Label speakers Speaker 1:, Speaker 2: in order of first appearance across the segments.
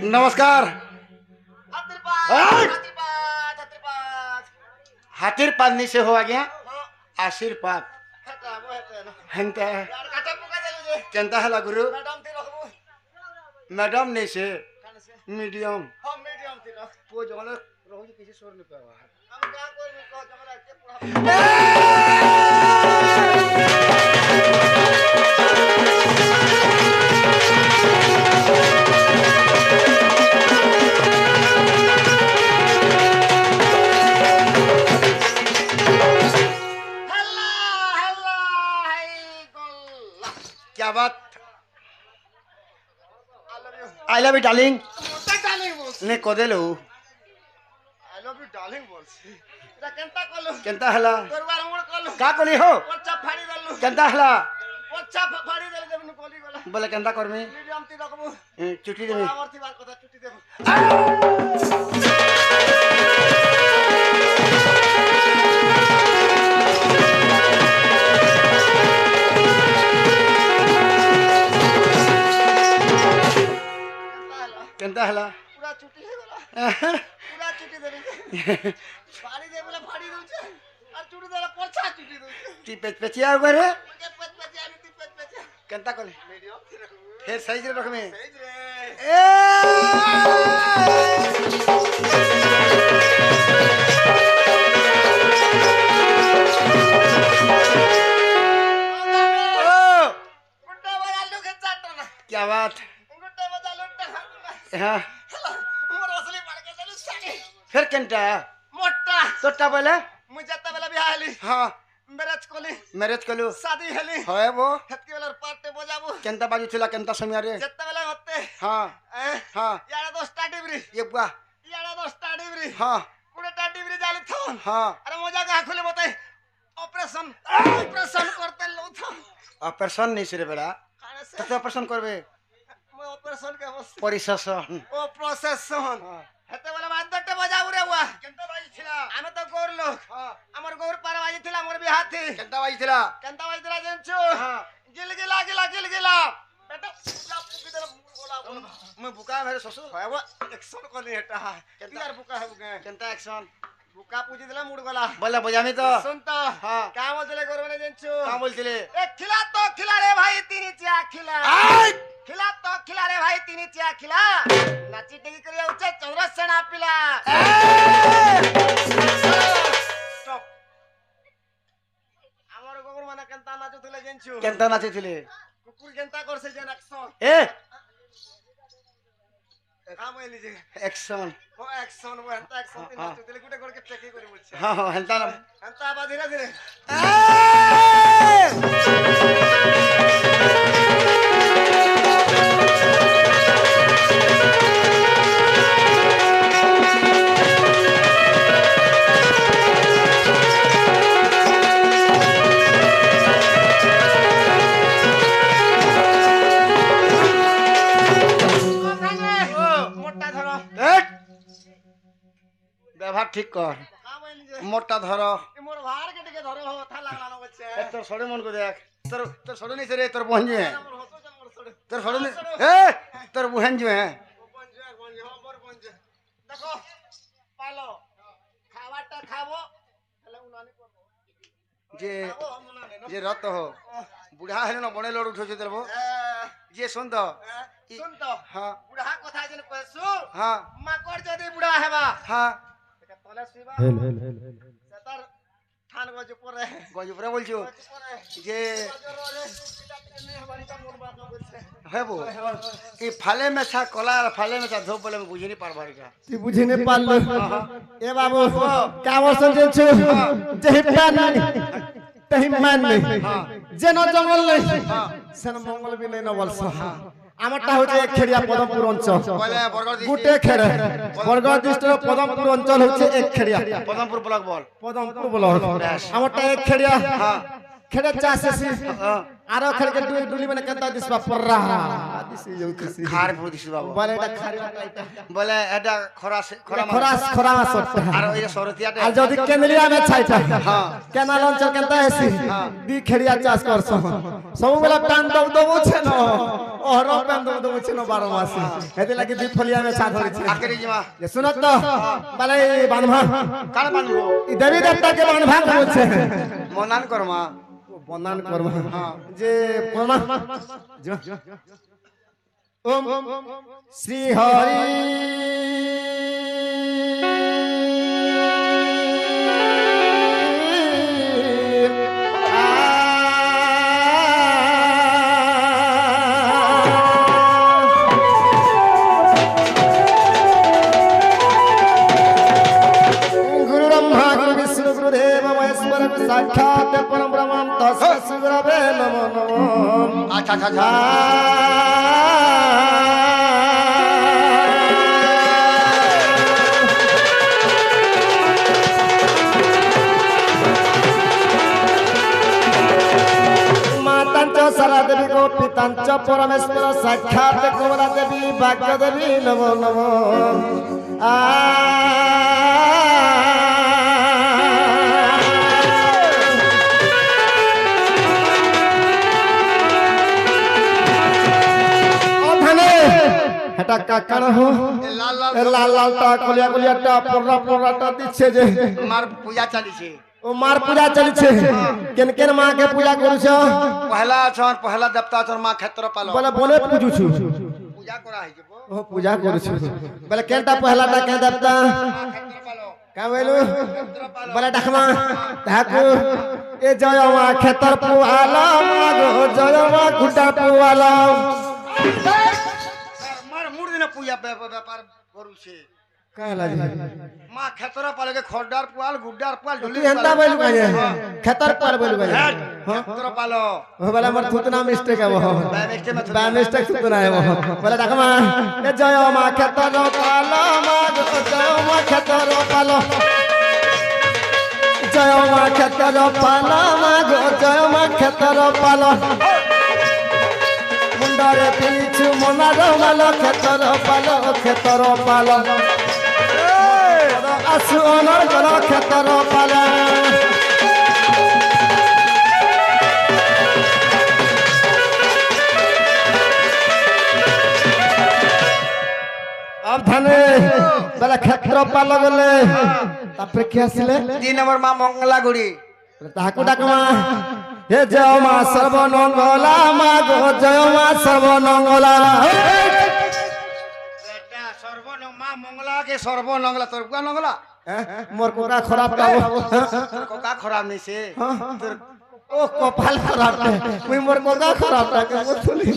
Speaker 1: नमस्कार। हाथीर पाद नहीं से हो आ गया आशीर्वाद हेंता केंता हला गुरु मैडम नहीं से मीडियम वो जमाना रहो जी किसी सोर नहीं पावा क्या बात आई लव यू डार्लिंग ने कोदे लो
Speaker 2: I love you darling बोलছি এটা কেনতা কলু
Speaker 1: केंता हला
Speaker 2: তোরবার মোড় কলু
Speaker 1: का कोली हो
Speaker 2: পচ্চা ফাড়ি দেলু
Speaker 1: केंता हला
Speaker 2: পচ্চা ফাড়ি দেলে দেবনু কলি গলা
Speaker 1: बोले केंता करमी
Speaker 2: মিডিয়াম তি রাখবো
Speaker 1: चुटी देमी
Speaker 2: আমার তিবার কথা ছুটি দেব
Speaker 1: केंता हला
Speaker 2: পুরা ছুটি হয়ে গলা পুরা ছুটি দেলি ফাড়ি দে বলে ফাড়ি দউছে আর ছুটি দেলা পচ্চা ছুটি দউছে
Speaker 1: ती पेचिया करे
Speaker 2: কে পচ পচ আমি তি পচ পচ
Speaker 1: केंता कोली
Speaker 2: মিডিয়াম তি রাখবো
Speaker 1: फिर सही रे रखमे
Speaker 2: এই রে গুড্ডা বাজা লুকে চাটো না
Speaker 1: क्या बात
Speaker 2: গুড্ডা বাজা লুকটা
Speaker 1: हाँ
Speaker 2: মোর আসলে পাড়কে চালু সানি
Speaker 1: फिर केंता
Speaker 2: মোটা
Speaker 1: तोटा बोले
Speaker 2: মুই যেতে বেলা বিয়া হলি
Speaker 1: हाँ
Speaker 2: ম্যারেজ কলি
Speaker 1: मैरिज कलु
Speaker 2: শাদি হলি
Speaker 1: है वो
Speaker 2: হেতকি বেলার পার্টে বজাবো
Speaker 1: केंता बाजू थिला केंता समय रे
Speaker 2: যেতে বেলা হতে
Speaker 1: हाँ हाँ
Speaker 2: ইয়াড়া 10টা ডিগ্রি
Speaker 1: ये बुआ
Speaker 2: ইয়াড়া 10টা ডিগ্রি
Speaker 1: हाँ
Speaker 2: 20টা ডিগ্রি জালি থন
Speaker 1: हाँ
Speaker 2: আরে মজা গা খুলে বতে অপারেশন করতে লউথ
Speaker 1: ऑपरेशन नहीं से रे बेड़ा
Speaker 2: কানে সে
Speaker 1: तो ऑपरेशन करबे
Speaker 2: মই অপারেশন কে বস
Speaker 1: परिशासन
Speaker 2: ও প্রসেসন
Speaker 1: हाँ
Speaker 2: হেতে বেলা বাদ্যটা বজাবো রে ওয়া
Speaker 1: केंता बाजू थिला
Speaker 2: আমি তো গৌর লোক
Speaker 1: हाँ
Speaker 2: আমার গৌর পার বাজি ছিল মোর বিহাতে
Speaker 1: केंता बाजू थिला
Speaker 2: কেনতা বাজি দিলা জানছো
Speaker 1: हाँ
Speaker 2: গিলগিলা গিলগিলা বেটা পূজা পুকি দিলা মুড় গোলা বল
Speaker 1: मैं बुका मेरे ससुर
Speaker 2: হয় ওয়া একশন কলি এটা ইয়ার বুকা হে বুকা
Speaker 1: केंता एक्शन
Speaker 2: বুকা পুজি দিলা মুড় গোলা
Speaker 1: बोला बजामी तो
Speaker 2: শুন তো
Speaker 1: हाँ
Speaker 2: কাম দিলে গৌর মানে জানছো
Speaker 1: कहाँ बोलतिले
Speaker 2: এ খিলা তো খিলা রে ভাই তিনি চা খিলা
Speaker 1: आय
Speaker 2: খিলা তো খিলা রে ভাই তিনি চা খিলা নাচি টিকি করিয়া উঠে চৌরাসনা পিলা স্টপ আমার গৌর মানে কেনতা নাচুতলে জানছো
Speaker 1: केंता नाचे थिले
Speaker 2: কুকুর কেনতা করছে যে অ্যাকশন
Speaker 1: ए
Speaker 2: কাম হইলি যে
Speaker 1: एक्शन
Speaker 2: ও অ্যাকশন ও এনতা অ্যাকশন তিন নাচুতলে গুটে করে টেকি করে বলছে
Speaker 1: हाँ हाँ हेंता ना
Speaker 2: এনতা বা ধীরে ধীরে মোটা ধরো
Speaker 1: व्यवहार ठीक कर
Speaker 2: কাম হইলি যে
Speaker 1: मोटा धरो
Speaker 2: মোর ভার কেটে ধরো হো থা লাগলানো বলছে
Speaker 1: তোর সড়ে মন को देख তোর তোর সড়ে नहीं से रे তোর बहन जी है
Speaker 2: মোর হতো যে মোর ছড়ে
Speaker 1: তোর সড়ে नहीं ए তোর बहन जी है
Speaker 2: দেখো পালো খাবারটা খাবো তাহলে উনানি করব
Speaker 1: जे
Speaker 2: খাবো উনানি না
Speaker 1: जे रत हो बुढ़ा है ना बड़े लोड उठो देबो जे सुन तो
Speaker 2: শুন তো
Speaker 1: हाँ
Speaker 2: বুড়া কথা যেন কইছু
Speaker 1: हाँ
Speaker 2: মাকড় যদি বুড়া হেবা
Speaker 1: हाँ
Speaker 2: তলে শুইবা সেতার ঠান গজ পরে
Speaker 1: गजपुरा बोलছো
Speaker 2: গজ পরে
Speaker 1: जे
Speaker 2: গজরে নে হবারিটা মোর বাপ বলছে
Speaker 1: है वो कि फाले में था कला और फाले में था धूप बोले मैं बुझे नहीं पार बार का
Speaker 3: তুই বুঝি নে পারলো এ বাবু কেমন শুনছো যেহি প্যান নাই তেহি মান নাই যেন জঙ্গল নাই সেন মঙ্গল বি নাই নবলস আমারটা হচ্ছে এক খেড়িয়া পদমপুর অঞ্চল
Speaker 1: बोले बरगड़
Speaker 3: গুটে খেড়ে বরগড় ডিস্ট্রিক্ট পদমপুর অঞ্চল হচ্ছে এক খেড়িয়া
Speaker 1: पदमपुर ब्लॉक बोल
Speaker 3: পদমপুর ব্লক আমারটা এক খেড়িয়া খেড়ে চাষ এসি আরো খেলকে ডুলি মানে কেনতা দিসবা পড়রা দিছি যৌতিছি
Speaker 1: খার বুঝিস বাবু
Speaker 3: বলে এটা খারিয়াটা এটা
Speaker 1: বলে এটা খরা খরা
Speaker 3: খরা মাছটা
Speaker 1: আর ওই সরতিয়াটা
Speaker 3: আর যদি কেনলিয়া মে ছাইটা
Speaker 1: হ্যাঁ
Speaker 3: কেনাল অঞ্চল কেনতা হেসি দি খেড়িয়া চাষ করছ ସବୁବେଳେ ପାନ ଦବ ଦଉଛେ ନ ଓହର ପାନ ଦବ ଦଉଛେ ନ 12 ମାସ ହେତି ଲାଗି ଦି ଫଲିଆ ମେ ଛା ଧରିଛେ
Speaker 1: আকেরে জিমা
Speaker 3: ଯେ ସୁନ ତ ବାଲେ ବାନ୍ଧବା
Speaker 1: কার বানবো
Speaker 3: ই দেবী দেবতা কে বাନ୍ଧବା କରୁଛେ
Speaker 1: মনান করমা
Speaker 3: বন্দান করবা যে পরমা ওম শ্রী হরি साक्षात परम ब्रह्म तस्मै श्री गुरवे नमो नमः
Speaker 1: আচ্ছা আচ্ছা আচ্ছা
Speaker 3: मातांच सारा देवी गो पितांच परमेश्वर साक्षात कमला देवी भाग्य देवी नमो नमो এটা কাকার হো
Speaker 1: লাল লাল
Speaker 3: লাল লালটা কলিয়া কলিয়াটা পড়রা পড়রাটা দিচ্ছে যে
Speaker 1: মার পূজা চালিছে
Speaker 3: ও মার পূজা চলছে কেন কেন মা কে পূজা করছ
Speaker 1: পহলা ছন পহলা দেবতা ছন মা ক্ষেত্র পালো
Speaker 3: বলে বলে পূজুছু
Speaker 1: পূজা করা হইছে
Speaker 3: ও পূজা করছু বলে কেনটা পহলাটা কে দেবতা
Speaker 1: ক্ষেত্র পালো
Speaker 3: কা বলু বলে ডাকমা তাকু এ জয় মা ক্ষেত্র পুয়ালা মা গো জয় মা গুটা পুয়ালা
Speaker 1: মার মুড় দিনে পূজা ব্যাপার করুছে
Speaker 3: কাই লাগি
Speaker 1: মা ক্ষেত্র পালকে খড়ডার পুয়াল গুড্ডার পুয়াল
Speaker 3: তুই হেন্তা বলু কাজে ক্ষেত্র পার বলু কাজে
Speaker 1: ক্ষেত্র পালো
Speaker 3: ও বলে আমার থুতনা মিস্টেক হবো
Speaker 1: মিস্টেক
Speaker 3: বা মিস্টেক থুতনা হবো বলে ডাকমা এ জয় মা ক্ষেত্র পালো মা গো জয় মা ক্ষেত্র পালো জয় মা ক্ষেত্র পালো মা গো জয় মা ক্ষেত্র পালো মুন্ডরে পিছু মনার মালো ক্ষেত্র পালো ক্ষেত্র পালো আসু অনর গল ক্ষেত্র পালো ধানে বেলা ক্ষেত্র পালো গলে তারপরে কি আসলে
Speaker 1: 3 নম্বর মা মঙ্গলা গুড়ি
Speaker 3: তাহাকু ডাকমা হে জয় মা সর্বমঙ্গলা মা গো জয় মা সর্বমঙ্গলা
Speaker 1: বেটা সর্বন মা মঙ্গলা কে সর্বনঙ্গলা তোর কুয়া নঙ্গলা
Speaker 3: মোর কোকা খারাপ পাবো
Speaker 1: কোকা খারাপ নিছে তোর
Speaker 3: ও কপাল খারাপ মুই মোর কোকা খারাপ টাকে বললি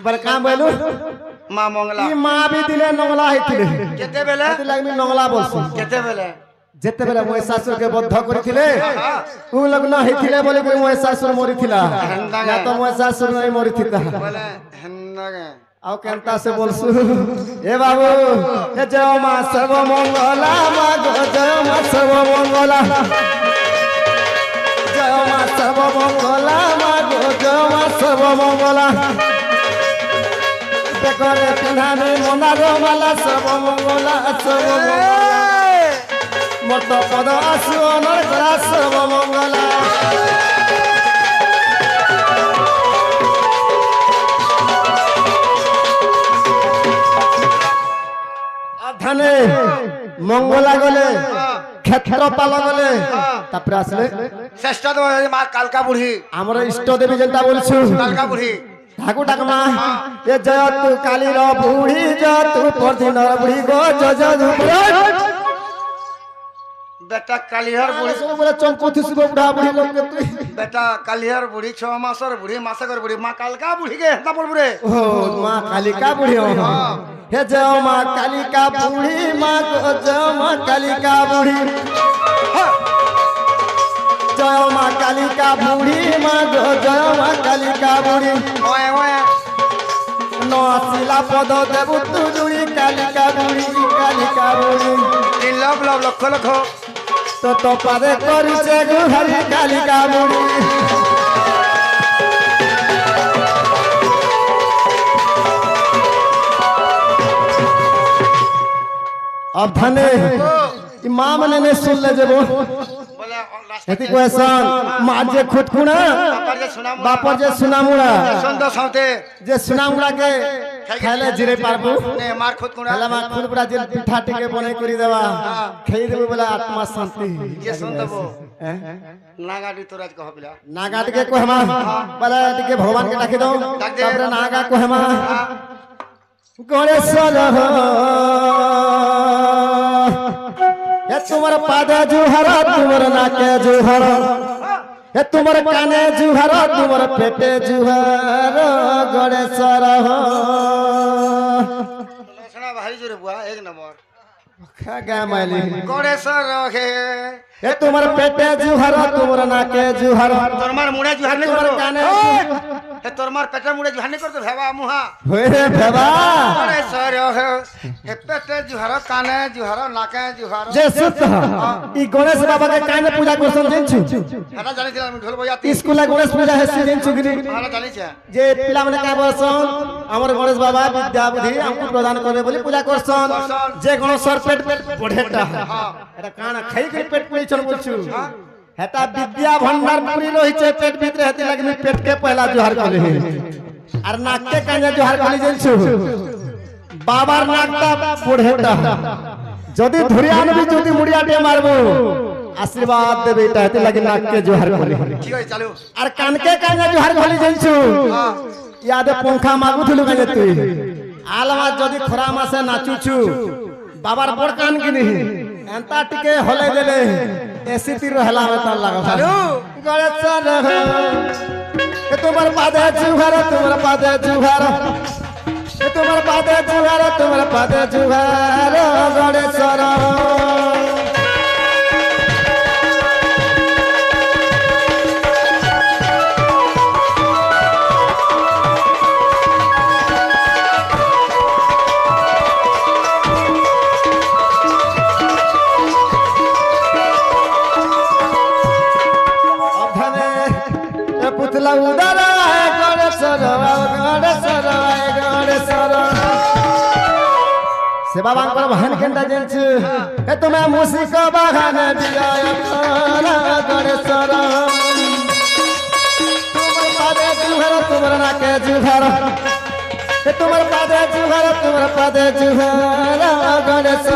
Speaker 3: বার কাম বলু
Speaker 1: মা মঙ্গলা
Speaker 3: ই মা বি দিলে নংলা হইতিলে
Speaker 1: কেতে বেলে
Speaker 3: এতে লাগি নংলা বলছি
Speaker 1: কেতে বেলে
Speaker 3: যেতেবেলে মোর শাশুড়কে বদ্ধ করিছিলে উ লগ্ন হইছিলে বলি কই মোর শাশুড় মরিছিলা না তো মোর শাশুড় নাই মরিছিতা
Speaker 1: বলে হেন্নাগে
Speaker 3: আও কেনতা সে বলছু এ বাবু এ জয় মা সর্বমঙ্গলা মা গো জয় মা সর্বমঙ্গলা জয় মা সর্বমঙ্গলা মা গো জয় মা সর্বমঙ্গলা বেকরে পিন্ধানি মনার মালা সর্বমঙ্গলা সর্বমঙ্গলা মত পদ আসু অনর করা সর্বমঙ্গলা ধানে মঙ্গলা গলে ক্ষেত্র পাল গলে তারপরে আসলে
Speaker 1: শ্রেষ্ঠ তো মা কালকা বুড়ি
Speaker 3: আমার ইষ্ট দেবী যেটা বলছু
Speaker 1: কালকা বুড়ি
Speaker 3: ঠাকুর ডাকমা এ জয় তু কালীর বুড়ি জয় তু পরদিনর বুড়ি গো জয় জয়
Speaker 1: বেটা কালিহার বুড়ি
Speaker 3: বলে চমকু থিসব বুড়া বুড়ি লোক তুই
Speaker 1: বেটা কালিহার বুড়ি 6 মাসের বুড়ি মাসের বুড়ি মা কালকা বুড়ি কে হেতা বলবু রে
Speaker 3: ও মা কালিকা বুড়ি হে জয় মা কালিকা বুড়ি মা গো জয় মা কালিকা বুড়ি জয় মা কালিকা বুড়ি মা গো জয় মা কালিকা বুড়ি
Speaker 1: ওয়ে ওয়ে
Speaker 3: নশিলা পদ দেবু তু জুড়ি কালিকা বুড়ি
Speaker 1: তিন লক্ষ লক্ষ লক্ষ
Speaker 3: তো পারে করিছে গুহারি কালিকা বুড়ি अब धने इमाम ने सुन ले जेबो
Speaker 1: बोले रास्ता
Speaker 3: एति क्वेश्चन माजे खुद खुना
Speaker 1: बापर जे सुनाम
Speaker 3: बापर जे सुनामुड़ा
Speaker 1: सुंदर साउते
Speaker 3: जे सुनामुड़ा के खाइले जिरे पारबू
Speaker 1: ने मार खुद कुणा
Speaker 3: खाला मा खुद पूरा जे पिठा टिके बने करी देवा खाइ देबो बोला आत्मा शांति
Speaker 1: ये सुन दबो नागाडी तोराज कह बिला
Speaker 3: नागाट के कोहमा बोला टिके भगवान के डाके दो तापरे नागा कोहमा गणेश ये तुम्हारे पादे जुहरा तुम्हारे नाके जुहरा ये तुम्हारे काने जुहरा तुम्हारे पेटे जुहरा गणेश
Speaker 1: सुना भारी जोरे बुआ एक नंबर
Speaker 3: खा गा माली
Speaker 1: गणेश रहे
Speaker 3: ये तुम्हारे पेटे जुहरा तुम्हारे नाके जुहरा
Speaker 1: तोर मार मुड़ा जुहार नहीं
Speaker 3: तुम्हारे
Speaker 1: करो
Speaker 3: काने
Speaker 1: हे तोर मार पेटा मुड़ा जुहार नहीं करतो भेवा मुहा
Speaker 3: होय रे भेबा
Speaker 1: गणेश रहे हे पेटे जुहार काने जुहार नाके जुहार
Speaker 3: जे सुत ई गणेश बाबा के काने पूजा करसन जेंछु
Speaker 1: हटा जानि दिला ढोल बजाती
Speaker 3: स्कूल गणेश पूजा हेसी जेंछु गिरी
Speaker 1: हटा जानि छे
Speaker 3: जे पिला माने का बसन हमर गणेश बाबा विद्या बुद्धि हमको प्रदान करे बोली पूजा करसन जे गणेश सर पेट बढ़ेटा एटा काना खाई के पेट पुरी चल बोलछु हेता विद्या भंडार पूरी रही छे पेट भीतर हेती लगनी पेट के पहला जोहार करे आर नाक के काने जोहार करे जेंछु बाबार नाकटा बढ़ेटा যদি ধরে আনবি যদি মুড়িয়া দিয়ে মারবো আশীর্বাদ দেবে এটা হেতে লাগি নাককে জোহার করে
Speaker 1: ठीक है चलो
Speaker 3: আর কানকে কানে জোহার করে জানছু ইয়াদে পঙ্খা মাগুথুলু কানে তুই আলমা যদি খরা মাসে নাচুছু বাবার বড় কান কিনি এন্তা টিকে হলে দেলে এসি তি রহলা মে তার লাগা
Speaker 1: चलो
Speaker 3: গণেশ রহ এ তোমার পাদে জোহার তোমার পাদে জোহার এ তোমার পাদে জোহার তোমার পাদে জোহার গণেশ রহ पुतला उदर गणेश गणेश गणेश से बाबा बहन केंदा जेंच ए तुम्हें मुसिक बहाने दिया गणेश तुम्हारे पादे जुहर तुम्हारे नाके जुहर तुम्हारे पादे जुहर तुम्हारे पादे जुहर गणेश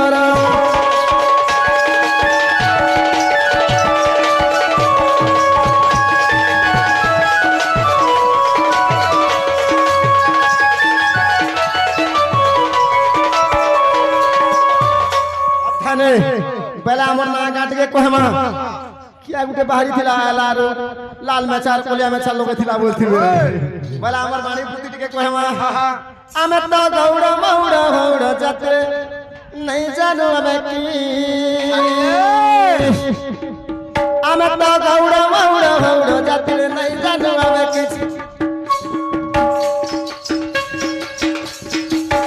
Speaker 3: बेला हमर ना काट के कहमा किया गुटे बाहरी थिला लारो लाल मचार कोलिया मचार लोग थिला बोलथि बेला हमर बाणी पुती के कहमा आमे तो गौड़ा मौड़ा होड़ा जाते नहीं जानो अबे की आमे तो गौड़ा मौड़ा होड़ा जाते नहीं जानो अबे की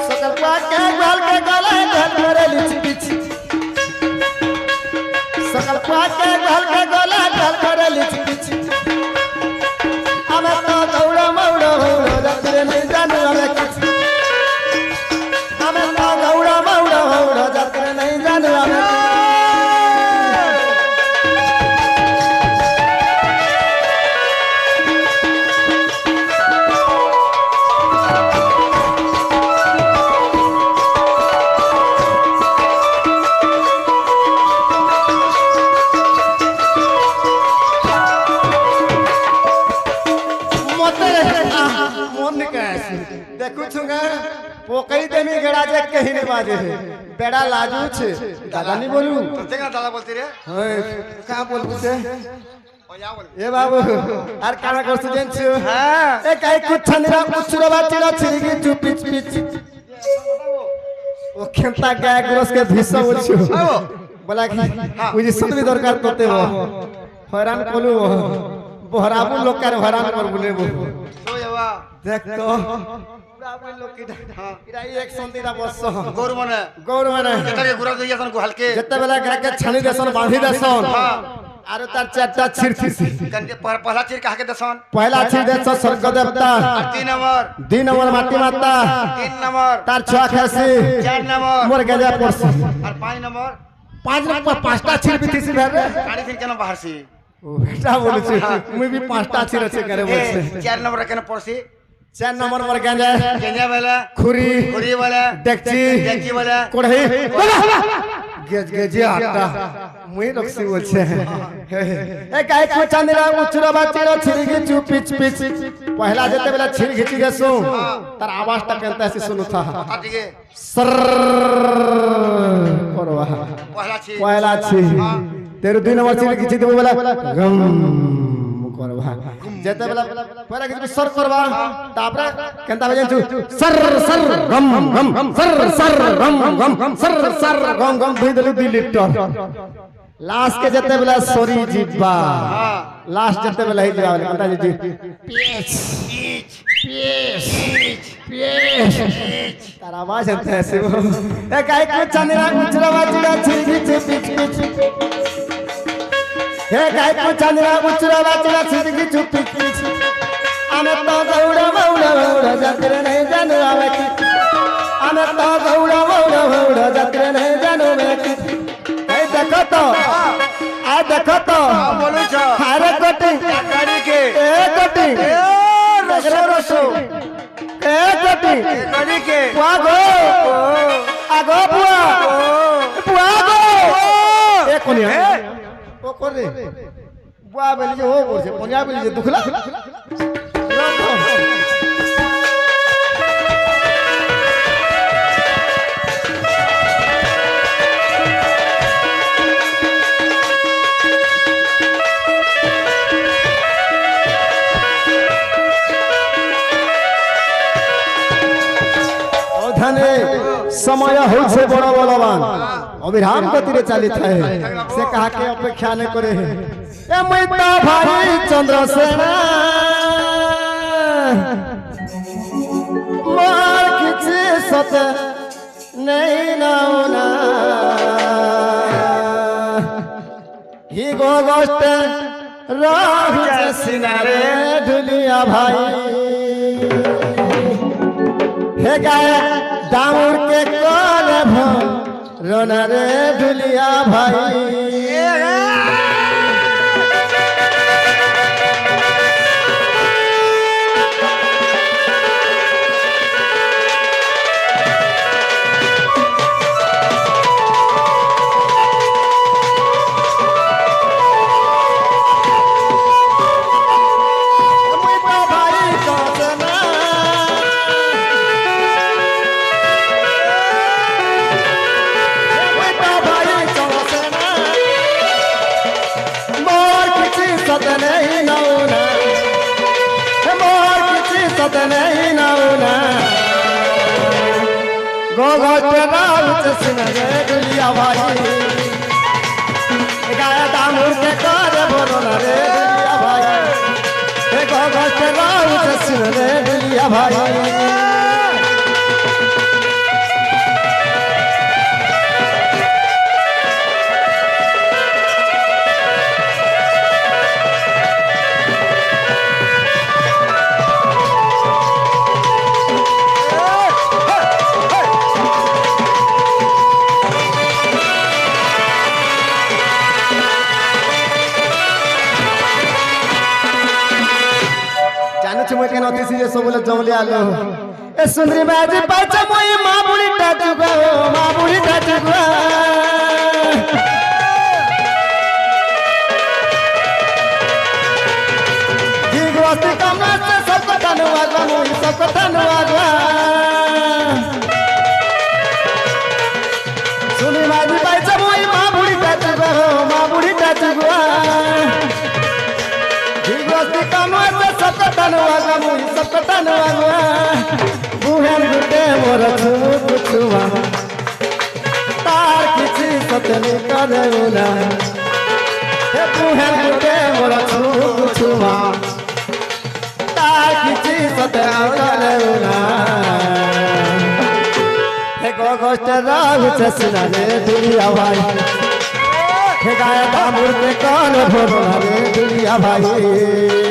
Speaker 3: सकल का के गल के गले घर करे लिच बिच सकल पाके गल के गोला गल करे लिच बिच हमें तो गौड़ा मौड़ा होड़ा जाते नहीं जानो हमें किछ हमें तो गौड़ा मौड़ा होड़ा जाते नहीं जानो हमें देखु छुंगा पोकई देमी गेड़ा जे कहीं नहीं बाजे बेड़ा लाजू छे दादा नहीं बोलू
Speaker 1: देखा दादा बोलती रे
Speaker 3: होय का बोलबू से
Speaker 1: ओ या बोल
Speaker 3: ए बाबू आर काना करसु जेंछु हां ए काई कुछ छनिरा कुछरो बाटिरा छिरिगी चुप पिच पिच ओ खेंता गाय ग्रोस के भिसा बोलछु बोला कि बुझी सतवी दरकार करते हो हैरान कोलू बहराबू लोग कर हैरान कर बोलेबू
Speaker 1: तो यावा
Speaker 3: देख तो बाबू लोग की हां इरा एक संतीरा बस
Speaker 1: गौर माने
Speaker 3: गौर माने
Speaker 1: केतरे गुरा दैया सन को हलके
Speaker 3: जत्ते बेला गाय के छानी देसन बांधी देसन आरो तार चारटा छिर थिसी
Speaker 1: कनके पहला चीर कहा के दसन
Speaker 3: पहला छिर दे स्वर्ग देवता
Speaker 1: 3 नंबर
Speaker 3: 2 नंबर माटी माता
Speaker 1: 3 नंबर
Speaker 3: तार छुआ खासी
Speaker 1: 4 नंबर
Speaker 3: मोर गजा पड़सी
Speaker 1: और 5 नंबर
Speaker 3: 5 नंबर पांचटा छिर बिथिसी भेर रे
Speaker 1: गाड़ी फिर केना बाहर से
Speaker 3: ओ बेटा बोले छी मुई भी पांचटा छिर छे करे बोले
Speaker 1: 4 नंबर केना पड़सी
Speaker 3: 4 नंबर मोर गजा
Speaker 1: केन्या वाला
Speaker 3: खुरी
Speaker 1: खुरी वाला
Speaker 3: डेकची
Speaker 1: वाला
Speaker 3: कोढ़ी गेजे आटा मुई रक्सी बोलछे ए काहे को चांदरा उचरा बाचरा छिरगी चुपिच पिच पहला जेते बेला छिर घिची गेसु तार आवाज ता केनता से सुनु था
Speaker 1: ठीक है
Speaker 3: सर करवा पहला छी तेरे 2 नंबर छिर घिची देबो बेला गम करवा जेते बेला पहला घिची सर करवा तापरे केनता बजन छु सर सर गम गम सर सर गम गम सर सर गम गम दुई दली 2 लीटर लास्ट के जेते बेला सॉरी जीवा लास्ट जेते बेला ही जावे कंता जी पीच पीच पीच तार आवाज है ऐसे वो ए काहे को चांदरा उचरा बाचरा छिरगी पिच पिच हे काहे को चांदरा उचरा बाचरा छिरगी पिच पिच आमे तो गौड़ा मौड़ा मौड़ा जातरे नहीं जानो आवे आमे तो गौड़ा मौड़ा मौड़ा जातरे नहीं जानो मैं देखो तो आ देखो तो
Speaker 1: बोलू छ
Speaker 3: अरे कोटी
Speaker 1: गाड़ी के
Speaker 3: ए कोटी
Speaker 1: ए रसो रसो
Speaker 3: ए कोटी
Speaker 1: गाड़ी के
Speaker 3: पुआगो आगो पुआ पुआगो ए कोनी है ओ कोरे बुआ बेली जे हो बोलछे कोनिया बेली जे दुखला समय होइछे बड़ बलवान अविराम गति रे चली थाए से कहा के अपेक्षा न करे ए मैं तो भारी चंद्रसेना मार किछि सत नहीं नाउना ही गोगोष्ट राह सिनारे ढुलिया भाई हे गाय दाऊर के कोल रोना रे ढुलिया भाई ढुलिया भाई गाया दामूर के कर बोलो रे ढुलिया भाई रे ढुलिया भाई सबले जमले आलो ए सुंदरी बाजी पाचा मोई मां बुढ़ी टाटू गो मां बुढ़ी टाटू गो ठीक वास्ते कमला से सब धन्यवाद मोई सब धन्यवाद सुंदरी बाजी पाचा मोई मां बुढ़ी टाटू गो मां बुढ़ी टाटू गो ठीक वास्ते कमला से सब धन्यवाद मोई सब धन्यवाद बुहेन गुटे मोर छुआ तार किछि सतनी करेउना हे बुहेन गुटे मोर छुआ तार किछि सतनी करेउना हे गोगोष्ठ राग चसना रे दुनिया भाई हे गाया मुर्दे कान भोला रे दुनिया भाई